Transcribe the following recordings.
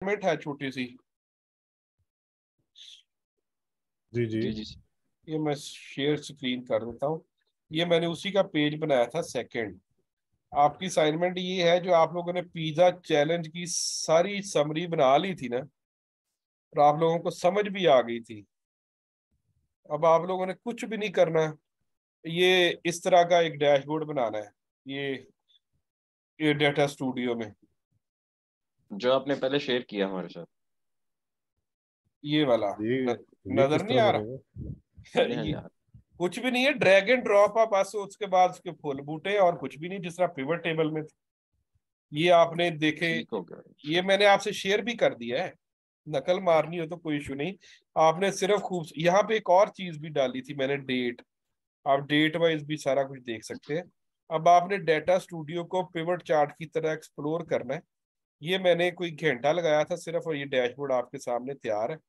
Assignment है छोटी सी। जी जी। जी जी। ये मैं शेयर स्क्रीन कर देता हूँ। ये मैंने उसी का पेज बनाया था सेकंड। आपकी असाइनमेंट ये है, जो आप लोगों ने पिज्जा चैलेंज की सारी समरी बना ली थी ना, और आप लोगों को समझ भी आ गई थी। अब आप लोगों ने कुछ भी नहीं करना है। ये इस तरह का एक डैशबोर्ड बनाना है, ये डेटा स्टूडियो में। जो आपने पहले शेयर किया हमारे साथ। ये वाला ये ये नजर किस नहीं तरह आ बनेगा? रहा? हाँ जी हाँ जी ये हाँ। कुछ भी नहीं है, ड्रैग एंड ड्रॉप आप बस, उसके बाद उसके फुल बूटे और कुछ भी नहीं, जिस तरह पिवट टेबल में थे। ये आपने देखे, ठीक हो गया। ये मैंने आपसे शेयर भी कर दिया है। नकल मारनी हो तो कोई इशू नहीं। आपने सिर्फ खूब यहाँ पे एक और चीज भी डाली थी मैंने, डेट। आप डेट वाइज भी सारा कुछ देख सकते हैं। अब आपने डेटा स्टूडियो को पिवट चार्ट की तरह एक्सप्लोर करना है। ये मैंने कोई घंटा लगाया था सिर्फ, और ये डैशबोर्ड आपके सामने तैयार है,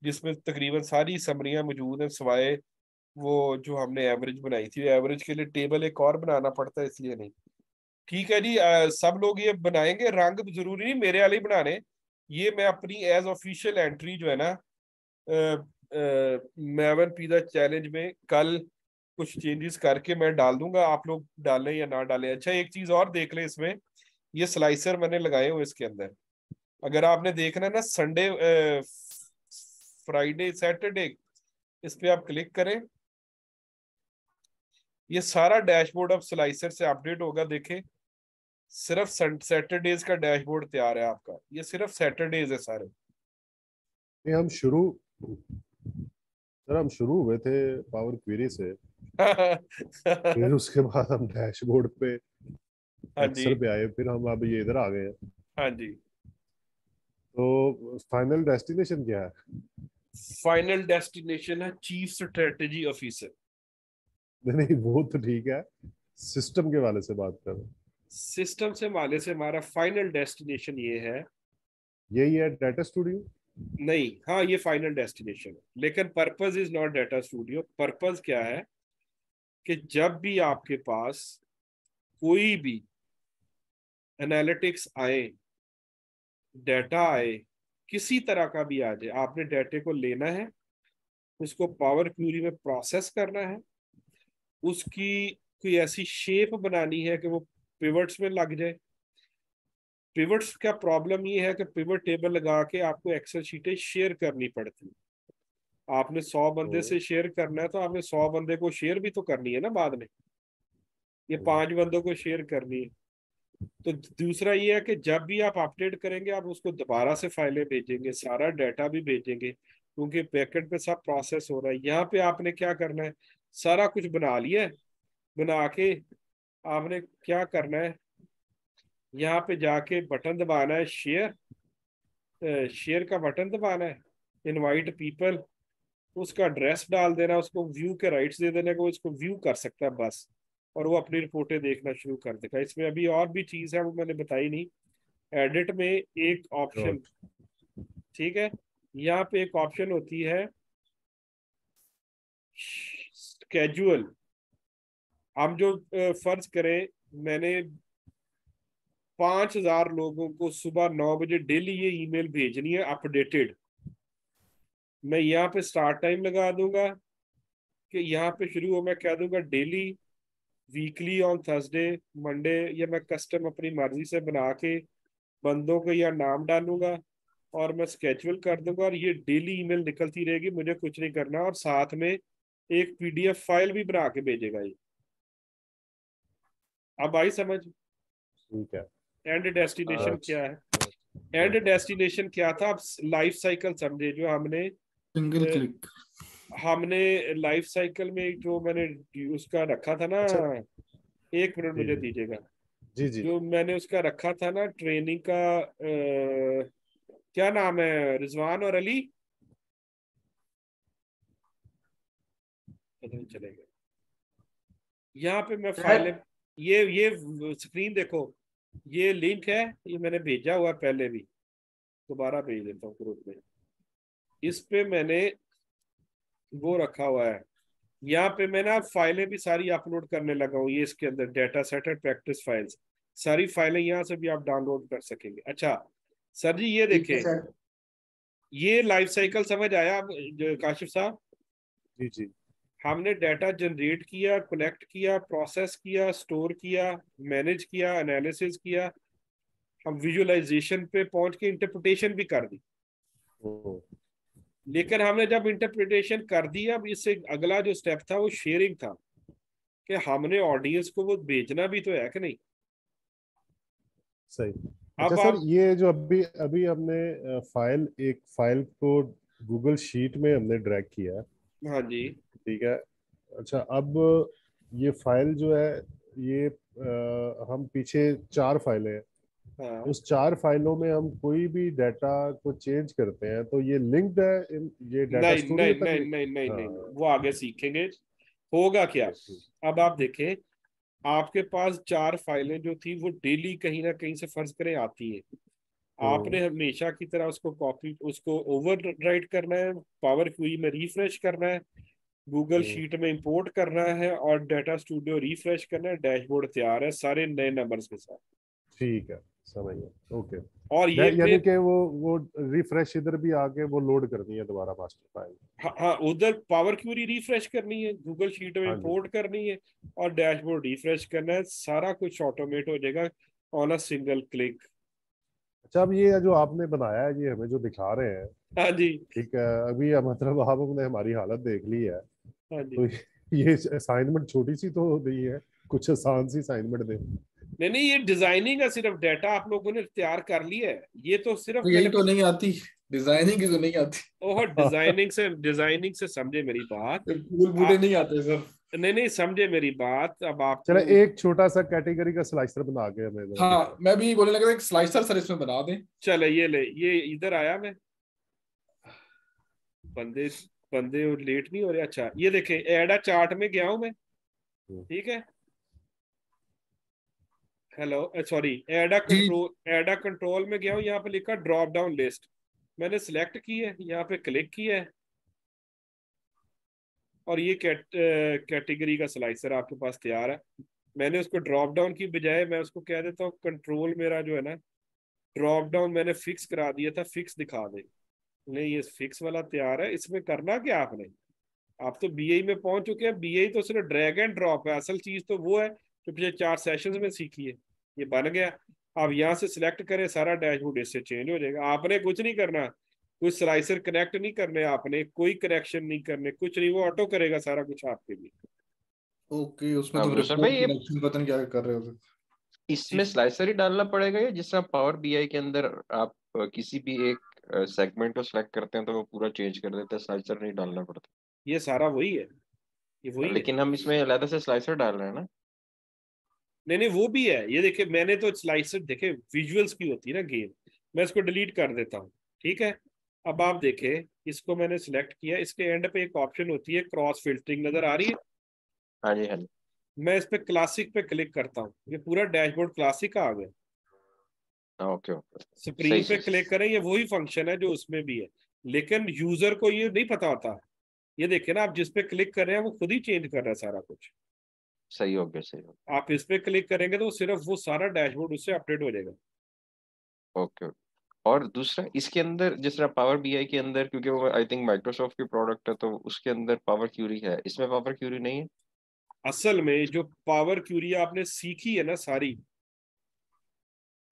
जिसमें तकरीबन सारी समरियां मौजूद हैं, सिवाय वो जो हमने एवरेज बनाई थी। एवरेज के लिए टेबल एक और बनाना पड़ता है, इसलिए नहीं। ठीक है जी, सब लोग ये बनाएंगे। रंग जरूरी नहीं मेरे वाले ही बनाने। ये मैं अपनी एज ऑफिशियल एंट्री जो है ना, मैवन पिज्जा चैलेंज में कल कुछ चेंजेस करके मैं डाल दूंगा। आप लोग डालें या ना डालें। अच्छा, एक चीज और देख लें इसमें, ये स्लाइसर मैंने लगाए हुए इसके अंदर। अगर आपने देखना है ना, संडे, फ्राइडे, सैटरडे, इस पे आप क्लिक करें, ये सारा डैशबोर्ड अब स्लाइसर से अपडेट होगा। देखें, सिर्फ सैटरडेज का डैशबोर्ड तैयार है आपका। ये सिर्फ सैटरडेज है सारे। ये हम शुरू हुए थे पावर क्वेरी से। फिर हाँ उसके बाद हम डैशबोर्ड पे जी, एक्सेल पे आए, फिर हम अब ये इधर आ गए हैं। हाँ जी। तो फाइनल डेस्टिनेशन क्या है? फाइनल डेस्टिनेशन है चीफ स्ट्रेटेजी ऑफिसर। नहीं नहीं, वो तो ठीक है। सिस्टम के वाले से बात कर रहे हैं। सिस्टम से माले से हमारा फाइनल डेस्टिनेशन ये है। यही है डेटा स्टूडियो। नहीं, हाँ, ये फाइनल डेस्टिनेशन है, लेकिन purpose is not data studio. Purpose क्या है कि जब भी आपके पास कोई भी एनालिटिक्स आए, डाटा आए, किसी तरह का भी आ जाए, आपने डाटे को लेना है, उसको पावर क्यूरी में प्रोसेस करना है, उसकी कोई ऐसी शेप बनानी है कि वो पिवट्स में लग जाए। पिवट्स का प्रॉब्लम ये है कि पिवट टेबल लगा के आपको एक्सेल शीटें शेयर करनी पड़ती है। आपने 100 बंदे तो से शेयर करना है, तो आपने 100 बंदे को शेयर भी तो करनी है ना बाद में। ये हम्म, 5 बंदों को शेयर करनी है। तो दूसरा ये है कि जब भी आप अपडेट करेंगे, आप उसको दोबारा से फाइलें भेजेंगे, सारा डाटा भी भेजेंगे, क्योंकि बैकएंड पे सब प्रोसेस हो रहा है। यहाँ पे आपने क्या करना है, सारा कुछ बना लिया है। बना के आपने क्या करना है, यहाँ पे जाके बटन दबाना है, शेयर का बटन दबाना है, इनवाइट पीपल, उसका एड्रेस डाल देना, उसको व्यू के राइट्स दे देने को, इसको व्यू कर सकता है बस। और वो अपनी रिपोर्टें देखना शुरू कर देगा। इसमें अभी और भी चीज है, वो मैंने बताई नहीं। एडिट में एक ऑप्शन, और ठीक है, यहाँ पे एक ऑप्शन होती है स्केजुअल। हम जो फर्ज करें, मैंने 5,000 लोगों को सुबह 9 बजे डेली ये ईमेल भेजनी है अपडेटेड। मैं यहाँ पे स्टार्ट टाइम लगा दूंगा कि यहाँ पे शुरू हो, मैं कह दूंगा daily, weekly on Thursday, Monday, या मैं कस्टम अपनी मर्जी से बना के बंदों को या नाम डालूंगा, और मैं स्केड्यूल कर दूंगा, और ये डेली ईमेल निकलती रहेगी, मुझे कुछ नहीं करना। और साथ में एक पीडीएफ फाइल भी बना के भेजेगा ये। अब आई समझ? ठीक है। एंड डेस्टिनेशन क्या है? And got it. डेस्टिनेशन क्या था? अब लाइफ साइकिल समझे, जो सिंगल अ, क्लिक। हमने लाइफ साइकिल में जो मैंने उसका रखा था ना, अच्छा। 1 मिनट जी मुझे जी दीजिएगा। जी जी। जो मैंने उसका रखा था ना ट्रेनिंग का, क्या नाम है, रिजवान और अली, पता नहीं चलेगा। यहाँ पे मैं फाइलें, ये स्क्रीन देखो, ये लिंक है, ये मैंने भेजा हुआ है पहले भी, दोबारा भेज देता हूँ ग्रुप में। इस पे मैंने वो रखा हुआ है। यहाँ पे मैं ना फाइलें भी सारी अपलोड करने लगा हूँ। ये इसके अंदर डेटा सेट है, प्रैक्टिस फाइल्स, सारी फाइलें यहाँ से भी आप डाउनलोड कर सकेंगे। अच्छा, सर जी ये ठीक है देखें, सर। ये लाइफ साइकिल समझ आया काशिफ साहब? जी जी। हमने डाटा जनरेट किया, कलेक्ट किया, प्रोसेस किया, स्टोर किया, मैनेज किया, एनालिसिस किया, हम विजुअलाइजेशन पे पहुंच के इंटरप्रिटेशन भी कर दी। ओ, लेकिन हमने जब इंटरप्रिटेशन कर दी, अब इससे अगला जो स्टेप था वो शेयरिंग था, कि हमने ऑडियंस को वो भेजना भी तो है कि नहीं। सही। अच्छा अब सर, आप, ये जो अभी अभी हमने एक फाइल को गूगल शीट में हमने ड्रैग किया है, हाँ जी, ठीक है। अच्छा, अब ये फाइल जो है, ये हम पीछे 4 फाइलें हैं, हाँ, उस 4 फाइलों में हम कोई भी डाटा को चेंज करते हैं तो ये लिंक्ड है ये डाटा नहीं स्टूडियो नहीं तक नहीं लिंक। नहीं नहीं नहीं, हाँ वो आगे सीखेंगे। होगा क्या, ठीक ठीक। अब आप देखें, आपके पास 4 फाइलें जो थी वो डेली कहीं ना कहीं से फर्ज करें आती है। हम्म, आपने हमेशा की तरह उसको कॉपी, उसको ओवर राइट करना है, पावर क्वेरी में रिफ्रेश करना है, गूगल हम्म, शीट में इंपोर्ट करना है, और डाटा स्टूडियो रिफ्रेश करना है। डैशबोर्ड तैयार है सारे नए नंबर्स के साथ। ठीक है, समझ गया, ओके। और ये यानी फिर, कि वो रिफ्रेश इधर भी आके वो लोड करनी है दोबारा मास्टर फाइल। हाँ हाँ, उधर पावर क्वेरी रिफ्रेश करनी है, गूगल शीट में हाँ जी। इंपोर्ट करनी है, और डैशबोर्ड रिफ्रेश करना है। सारा कुछ ऑटोमेट हो जाएगा ऑन अ सिंगल क्लिक। अच्छा, अब ये जो आपने बनाया है, ये हमें जो दिखा रहे हैं, हाँ जी, ठीक है, अभी मतलब आपने हमारी हालत देख ली है, हाँ जी। तो ये असाइनमेंट छोटी सी तो नहीं है, कुछ आसान सी असाइनमेंट दे। नहीं नहीं, ये डिजाइनिंग का सिर्फ डाटा आप लोगों ने तैयार कर लिया है, ये तो सिर्फ तो यही मैंने, तो नहीं आती, डिजाइनिंग की तो नहीं आती। ओह डिजाइनिंग से समझे मेरी बात। फूल आ, बूटे नहीं आते सर। नहीं नहीं, समझे मेरी बात। अब चलो, आपको, एक छोटा सा कैटेगरी का स्लाइसर बना के हमें जरा हाँ दिखाओ। मैं भी बोलने लगा, एक स्लाइसर सर इसमें बना दें। चले ये ले, ये इधर आया मैं, बंदे बंदे और लेट नहीं हो रहे। अच्छा ये देखें, एडा चार्ट में गया हूं मैं, हम्म, ठीक है। हेलो, सॉरी, एडा जी। कंट्रोल, एडा कंट्रोल में गया हूँ, यहाँ पे लिखा ड्रॉप डाउन लिस्ट। मैंने सिलेक्ट की है, यहाँ पे क्लिक किया है, और ये कैटेगरी का स्लाइसर आपके पास तैयार है। मैंने उसको ड्रॉप डाउन की बजाय मैं उसको कह देता हूँ कंट्रोल, मेरा जो है ना ड्रॉप डाउन मैंने फिक्स करा दिया था, फिक्स दिखा दे। नहीं, ये फिक्स वाला तैयार है। इसमें करना क्या आपने, आप तो बीआई में पहुंच चुके हैं। बीआई तो सिर्फ ड्रैग एंड ड्रॉप है, असल चीज तो वो है जो पिछले 4 सेशंस में सीखी है। ये बन गया। आप यहाँ से सिलेक्ट करें, सारा डैशबोर्ड इससे चेंज हो जाएगा। आपने कुछ नहीं करना, कोई स्लाइसर कनेक्ट नहीं करने, आपने कोई कनेक्शन नहीं करने, कुछ नहीं, वो ऑटो करेगा सारा कुछ आपके लिए। ओके, उसमें हाँ तुम भूषण भाई, रिपोर्ट ये कनेक्शन पता नहीं क्या कर रहे हो। इसमें स्लाइसर ही डालना पड़ेगा, या जिस तरह पावर बीआई के अंदर आप किसी भी एक सेगमेंट को सिलेक्ट करते हैं तो वो पूरा चेंज कर देता है, स्लाइसर नहीं डालना पड़ता? ये सारा वही है, ये वही है। लेकिन हम इसमें अलग से स्लाइसर डाल रहे हैं ना। नहीं नहीं, वो भी है। ये देखिए, मैंने तो स्लाइसर देखे, विजुअल्स की होती है ना गेम, मैं इसको डिलीट कर देता हूँ, ठीक है। अब आप देखें, इसको मैंने सिलेक्ट किया, इसके एंड पे एक ऑप्शन होती है क्रॉस फिल्टरिंग, नजर आ रही है? हाँ जी, हाँ जी। मैं इस पे क्लासिक पे क्लिक करता हूँ, ये पूरा डैशबोर्ड क्लासिक का आ गया। हाँ, ओके ओके। सही स्प्रिंग पे सही क्लिक सही। करें, ये वही फंक्शन है जो उसमें भी है, लेकिन यूजर को ये नहीं पता होता। ये देखिए ना, आप जिस पे क्लिक कर रहे हैं वो खुद ही चेंज कर रहा है सारा कुछ। सही हो गया, सही हो आप इस पे क्लिक करेंगे तो सिर्फ वो सारा डैशबोर्ड उससे अपडेट हो जाएगा। गया, ओके ओके। और दूसरा, इसके अंदर जिस तरह पावर बीआई के अंदर, क्योंकि वो आई थिंक माइक्रोसॉफ्ट की प्रोडक्ट है, तो उसके अंदर पावर क्यूरी है, इसमें पावर क्यूरी नहीं है। असल में जो पावर क्यूरी आपने सीखी है ना सारी,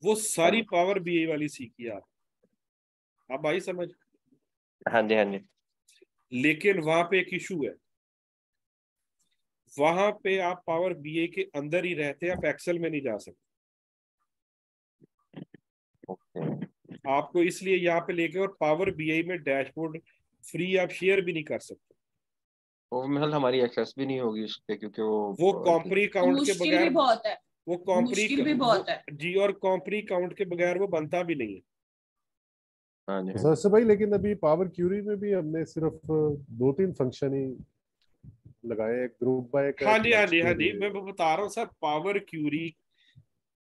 वो हाँ सारी जी, पावर बीआई वाली सीखी है आप। अब आई समझ? हाँ जी, हाँ जी। लेकिन वहां पे एक इशू है, वहां पे आप पावर बीआई के अंदर ही रहते हैं, आप एक्सेल में नहीं जा सकते। ओके। आपको इसलिए यहाँ पे लेके, और पावर बीआई में डैशबोर्ड फ्री आप शेयर भी नहीं कर सकते। वो मतलब हमारी एक्सेस भी नहीं होगी उस पे, क्योंकि वो वो आई थिंक। कॉम्परी तो काउंट के मुश्किल भी बगैर, बहुत है, वो कॉम्परी मुश्किल भी बहुत है। जी, और कॉम्परी काउंट के बगैर वो बनता भी नहीं है। हाँ जी, हाँ जी। सर भाई, लेकिन अभी पावर क्यूरी में भी हमने सिर्फ 2-3 फंक्शन ही लगाए, एक ग्रुप बाय का, हाँ एक जी, हाँ मर्ज जी, हाँ के जी, लिए। मैं बता रहा हूँ सर, पावर क्यूरी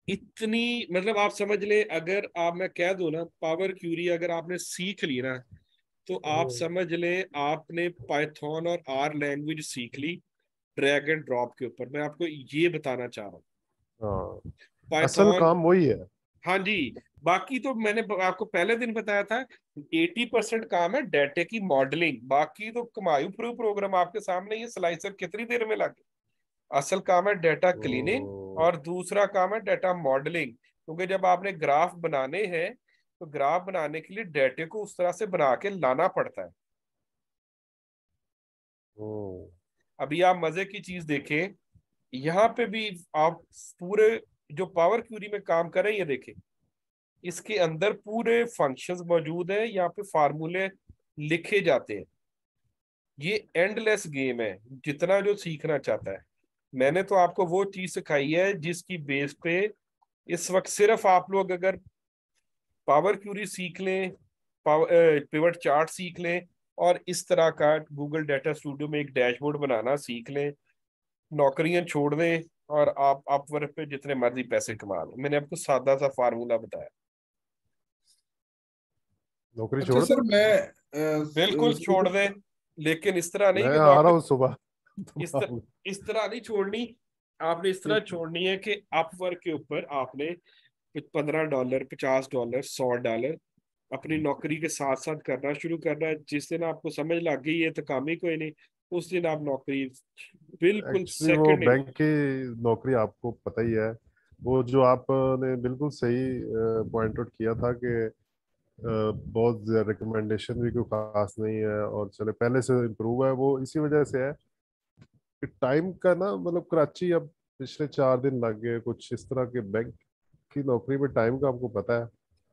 इतनी, मतलब आप समझ ले, अगर आप, मैं कह दूं ना, पावर क्यूरी अगर आपने सीख ली ना, तो आप समझ लें आपने पाइथन और आर लैंग्वेज सीख ली ड्रैग एंड ड्रॉप के ऊपर। मैं आपको ये बताना चाह रहा हूँ। हाँ, असल पाइथन, काम वही है। हाँ जी, बाकी तो मैंने आपको पहले दिन बताया था 80% काम है डाटा की मॉडलिंग, बाकी तो कमायू प्रोग्राम आपके सामने, ये स्लाइसर कितनी देर में लगे। असल काम है डाटा क्लीनिंग ओ, और दूसरा काम है डाटा मॉडलिंग, क्योंकि जब आपने ग्राफ बनाने हैं तो ग्राफ बनाने के लिए डाटे को उस तरह से बना के लाना पड़ता है। ओ, अभी आप मजे की चीज देखें, यहाँ पे भी आप पूरे जो पावर क्यूरी में काम करें ये देखें, इसके अंदर पूरे फंक्शंस मौजूद हैं, यहाँ पे फार्मूले लिखे जाते हैं। ये एंडलेस गेम है, जितना जो सीखना चाहता है। मैंने तो आपको वो चीज सिखाई है जिसकी बेस पे इस वक्त सिर्फ आप लोग अगर पावर क्यूरी सीख लें, पिवट चार्ट सीख लें, और इस तरह का गूगल डाटा स्टूडियो में एक डैशबोर्ड बनाना सीख लें, नौकरियां छोड़ दें और आप अपवर्क पे जितने मर्जी पैसे कमा लें। मैंने आपको सादा सा फार्मूला बताया। नौकरी अच्छा छोड़ सर, दो। बिल्कुल छोड़ दें, लेकिन इस तरह नहीं मैं कि आ रहा नौकरी, हूँ सुबह। तुम इस आओगे। इस तरह नहीं छोड़नी। आपने इस तरह छोड़नी है कि अपवर्क के ऊपर आपने $15, $50, $100 अपनी नौकरी के साथ साथ करना शुरू करना है। जिस दिन आपको समझ लग गई है तो काम ही कोई नहीं, उस दिन आप नौकरी बिल्कुल एक्चुअली वो सेकंड। बैंक की नौकरी आपको पता ही है। वो जो आपने बिल्कुल सही पॉइंट आउट किया था कि बहुत रिकमेंडेशन भी कोई खास नहीं है और चले पहले से इम्प्रूव है, वो इसी वजह से है कि टाइम का ना, मतलब कराची अब पिछले 4 दिन लग गए कुछ इस तरह के। बैंक की नौकरी में टाइम का आपको पता है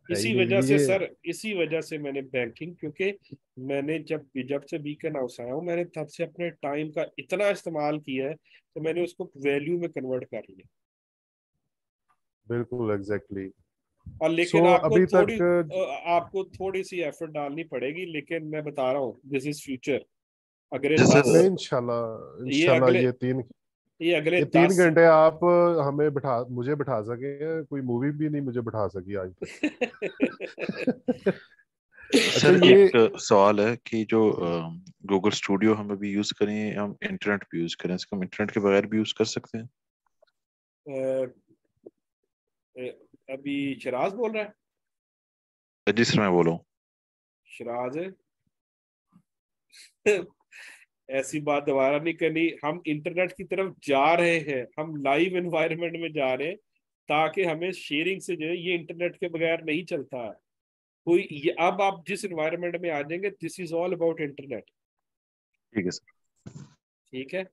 ही इसी नहीं वजह से ये। सर, इसी वजह से मैंने बैंकिंग, क्योंकि मैंने जब जब से बीकन हाउस आया हूँ मैंने तब से अपने टाइम का इतना इस्तेमाल किया है तो मैंने उसको वैल्यू में कन्वर्ट कर लिया। बिल्कुल एग्जैक्टली। और सो लेकिन आपको अभी थोड़ी तक आपको थोड़ी सी एफर्ट डालनी पड़ेगी, लेकिन मैं बता रहा हूँ दिस इज फ्यूचर। अगले जैसे नहीं, दस इंशाल्लाह ये इंशाल्लाह अगले ये अगले ये तीन 10 घंटे आप हमें मुझे बिठा सके, कोई मूवी भी नहीं मुझे बिठा सकी आज तक। अच्छा सर ये एक सवाल है कि जो गूगल स्टूडियो हम अभी यूज करें, हम इंटरनेट पे यूज करें, इसको हम इंटरनेट के बगैर भी यूज कर सकते हैं? अ, अभी शराज बोल रहा है। जी सर, मैं बोला हूँ। शराज है। ऐसी बात दोबारा नहीं करनी। हम इंटरनेट की तरफ जा रहे हैं, हम लाइव एनवायरनमेंट में जा रहे हैं, ताकि हमें शेयरिंग से जो है ये इंटरनेट के बगैर नहीं चलता है कोई। ये अब आप जिस एनवायरनमेंट में आ जाएंगे, this is all about internet. ठीक है सर। ठीक है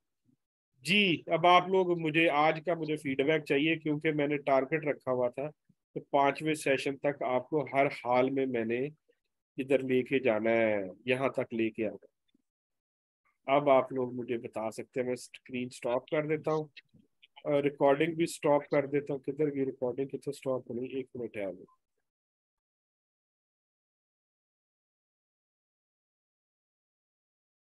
जी। अब आप लोग, मुझे आज का मुझे फीडबैक चाहिए, क्योंकि मैंने टारगेट रखा हुआ था तो 5वें सेशन तक आपको हर हाल में मैंने इधर लेके जाना है, यहाँ तक लेके आना है। अब आप लोग मुझे बता सकते हैं। मैं स्क्रीन स्टॉप कर देता हूँ, रिकॉर्डिंग भी स्टॉप कर देता हूँ। किधर की रिकॉर्डिंग, कितना स्टॉप होनी, 1 मिनट है अभी।